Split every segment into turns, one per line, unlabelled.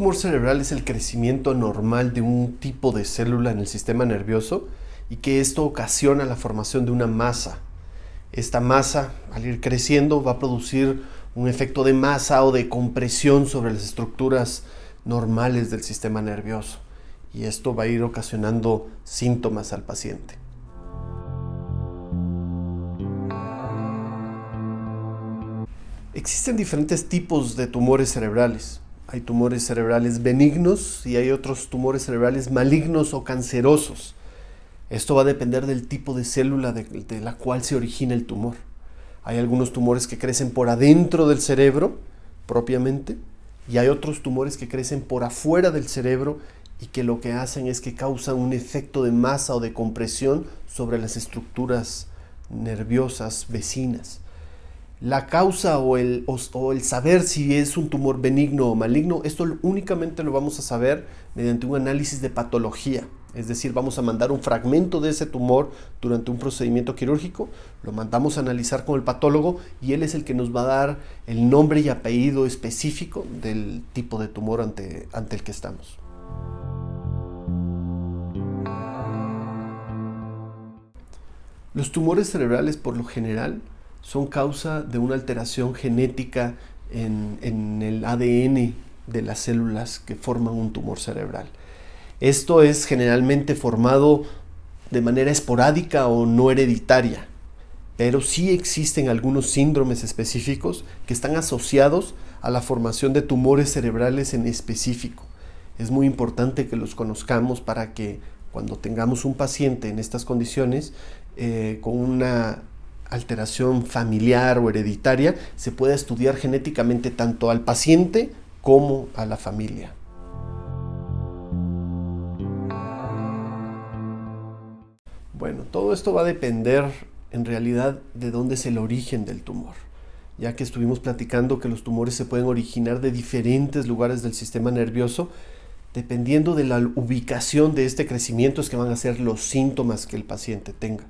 tumor cerebral es el crecimiento anormal de un tipo de célula en el sistema nervioso y que esto ocasiona la formación de una masa. Esta masa, al ir creciendo, va a producir un efecto de masa o de compresión sobre las estructuras normales del sistema nervioso, y esto va a ir ocasionando síntomas al paciente. Existen diferentes tipos de tumores cerebrales. Hay tumores cerebrales benignos y hay otros tumores cerebrales malignos o cancerosos. Esto va a depender del tipo de célula de la cual se origina el tumor. Hay algunos tumores que crecen por adentro del cerebro propiamente, y hay otros tumores que crecen por afuera del cerebro y que lo que hacen es que causan un efecto de masa o de compresión sobre las estructuras nerviosas vecinas. La causa o el saber si es un tumor benigno o maligno, esto únicamente lo vamos a saber mediante un análisis de patología. Es decir, vamos a mandar un fragmento de ese tumor durante un procedimiento quirúrgico, lo mandamos a analizar con el patólogo y él es el que nos va a dar el nombre y apellido específico del tipo de tumor ante el que estamos. Los tumores cerebrales, por lo general, son causa de una alteración genética en el ADN de las células que forman un tumor cerebral. Esto es generalmente formado de manera esporádica o no hereditaria, pero sí existen algunos síndromes específicos que están asociados a la formación de tumores cerebrales en específico. Es muy importante que los conozcamos para que cuando tengamos un paciente en estas condiciones con una alteración familiar o hereditaria, se pueda estudiar genéticamente tanto al paciente como a la familia. Bueno, todo esto va a depender en realidad de dónde es el origen del tumor, ya que estuvimos platicando que los tumores se pueden originar de diferentes lugares del sistema nervioso. Dependiendo de la ubicación de este crecimiento es que van a ser los síntomas que el paciente tenga.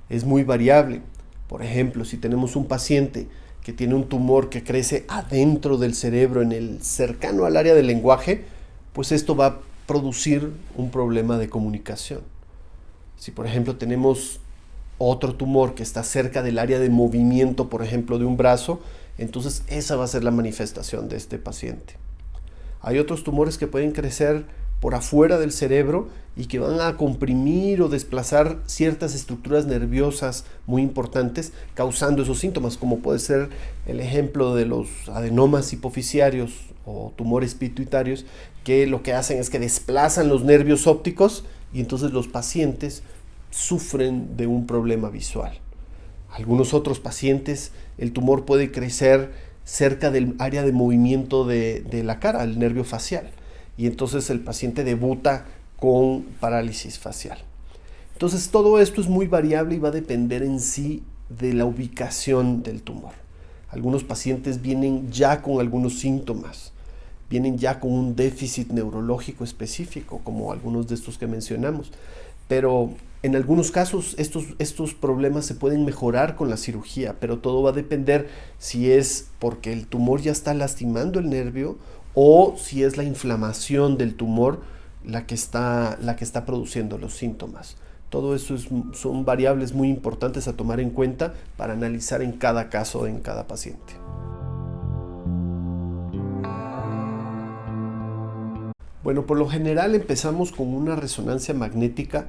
Es muy variable. Por ejemplo, si tenemos un paciente que tiene un tumor que crece adentro del cerebro, cercano al área del lenguaje, pues esto va a producir un problema de comunicación. Si por ejemplo tenemos otro tumor que está cerca del área de movimiento, por ejemplo de un brazo, entonces esa va a ser la manifestación de este paciente. Hay otros tumores que pueden crecer por afuera del cerebro y que van a comprimir o desplazar ciertas estructuras nerviosas muy importantes, causando esos síntomas, como puede ser el ejemplo de los adenomas hipofisiarios o tumores pituitarios, que lo que hacen es que desplazan los nervios ópticos y entonces los pacientes sufren de un problema visual. Algunos otros pacientes, el tumor puede crecer cerca del área de movimiento de la cara, el nervio facial, y entonces el paciente debuta con parálisis facial. Entonces todo esto es muy variable y va a depender en sí de la ubicación del tumor. Algunos pacientes vienen ya con algunos síntomas, vienen ya con un déficit neurológico específico, como algunos de estos que mencionamos, pero en algunos casos estos problemas se pueden mejorar con la cirugía, pero todo va a depender si es porque el tumor ya está lastimando el nervio o si es la inflamación del tumor la que está produciendo los síntomas. Todo eso son variables muy importantes a tomar en cuenta para analizar en cada caso, en cada paciente. Bueno, por lo general empezamos con una resonancia magnética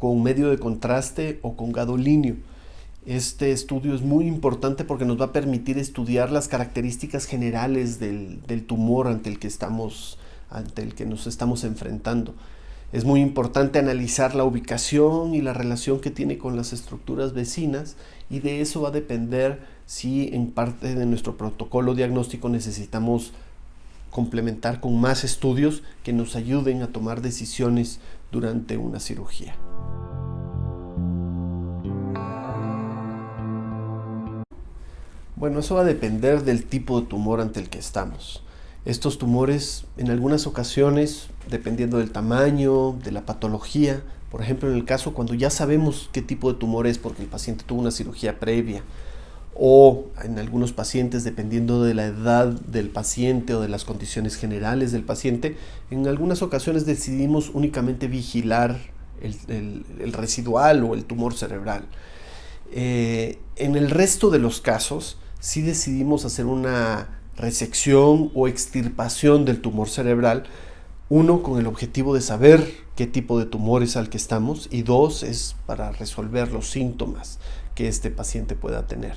con medio de contraste o con gadolinio. Este estudio es muy importante porque nos va a permitir estudiar las características generales del tumor ante el que nos estamos enfrentando. Es muy importante analizar la ubicación y la relación que tiene con las estructuras vecinas, y de eso va a depender si en parte de nuestro protocolo diagnóstico necesitamos complementar con más estudios que nos ayuden a tomar decisiones durante una cirugía. Bueno, eso va a depender del tipo de tumor ante el que estamos. Estos tumores, en algunas ocasiones, dependiendo del tamaño, de la patología, por ejemplo, en el caso cuando ya sabemos qué tipo de tumor es porque el paciente tuvo una cirugía previa, o en algunos pacientes, dependiendo de la edad del paciente o de las condiciones generales del paciente, en algunas ocasiones decidimos únicamente vigilar el residual o el tumor cerebral. En el resto de los casos, sí decidimos hacer una resección o extirpación del tumor cerebral, uno, con el objetivo de saber qué tipo de tumor es al que estamos, y dos, es para resolver los síntomas que este paciente pueda tener.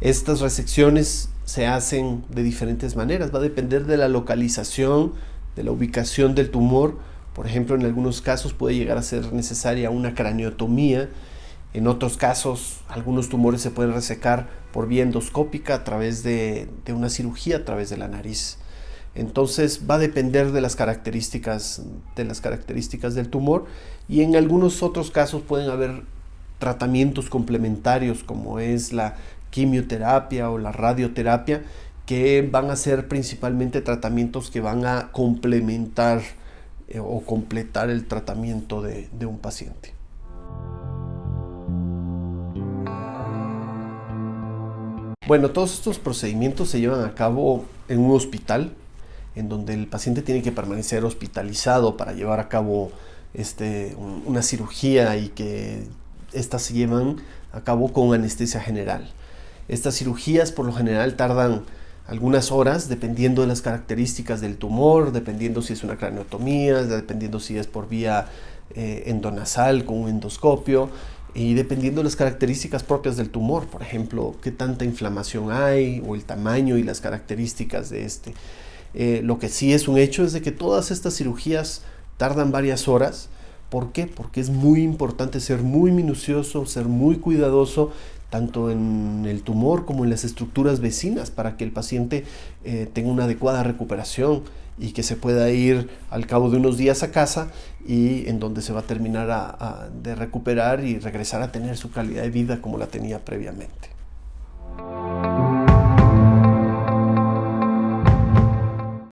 Estas resecciones se hacen de diferentes maneras, va a depender de la localización, de la ubicación del tumor. Por ejemplo, en algunos casos puede llegar a ser necesaria una craniotomía. En otros casos, algunos tumores se pueden resecar por vía endoscópica a través de una cirugía a través de la nariz. Entonces va a depender de las características del tumor, y en algunos otros casos pueden haber tratamientos complementarios como es la quimioterapia o la radioterapia, que van a ser principalmente tratamientos que van a complementar o completar el tratamiento de un paciente. Bueno, todos estos procedimientos se llevan a cabo en un hospital, en donde el paciente tiene que permanecer hospitalizado para llevar a cabo una cirugía, y que estas se llevan a cabo con anestesia general. Estas cirugías por lo general tardan algunas horas, dependiendo de las características del tumor, dependiendo si es una craniotomía, dependiendo si es por vía endonasal con un endoscopio, y dependiendo de las características propias del tumor, por ejemplo, qué tanta inflamación hay o el tamaño y las características de este. Lo que sí es un hecho es de que todas estas cirugías tardan varias horas. ¿Por qué? Porque es muy importante ser muy minucioso, ser muy cuidadoso, tanto en el tumor como en las estructuras vecinas, para que el paciente tenga una adecuada recuperación y que se pueda ir al cabo de unos días a casa, y en donde se va a terminar de recuperar y regresar a tener su calidad de vida como la tenía previamente.